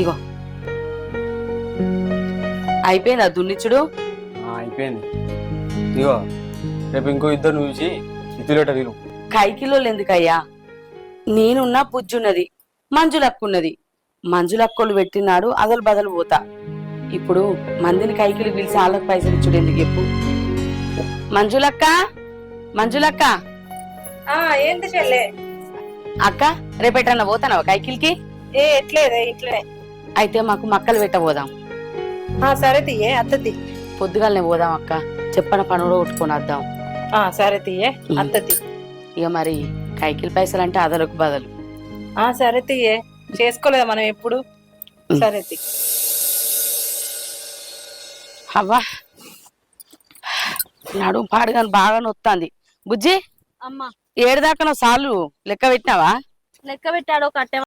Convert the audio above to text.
ఇగో అయిపోయిందా దున్నిచ్చుడు? అయిపోయింది. ఇగో రేపు ఇంకో ఇద్దరు చూసి ఇతులేట వీలు. కైకిలోలు ఎందుకయ్యా? నేనున్నా పుజ్జున్నది, మంజులక్కున్నది. మంజులక్కోళ్ళు పెట్టినాడు అదలు బదలు పోతా. ఇప్పుడు మందిని కైకిలు పిలిచి వాళ్ళకి పైసలు ఇచ్చుడు ఎందుకు చెప్పు? మంజులక్క, మంజులక్క. ఏంటి చెల్లె? అక్క రేపెట్టన్నా పోతానవా కైకిల్కి? ఎట్లేదే ఇట్లే. అయితే మాకు మక్కలు పెట్టబోదాం. సరే తీయే అత్తది. పొద్దుగాలనే పోదాం అక్క, చెప్పన పని కూడా కొట్టుకొని వద్దాం. సరే తీయే అత్తది. ఇక మరి కైకిల్ పైసలు అంటే అదలకు బదలు. సరే తీయే, చేసుకోలేదా మనం ఎప్పుడు? సరే తీ. అవ్వా నడుము పాడుగాని బాగా నొత్తాంది. బుజ్జి అమ్మా ఏడుదాకా నువ్వు సార్లు లెక్క పెట్టినావా? లెక్క పెట్టాడు కట్టె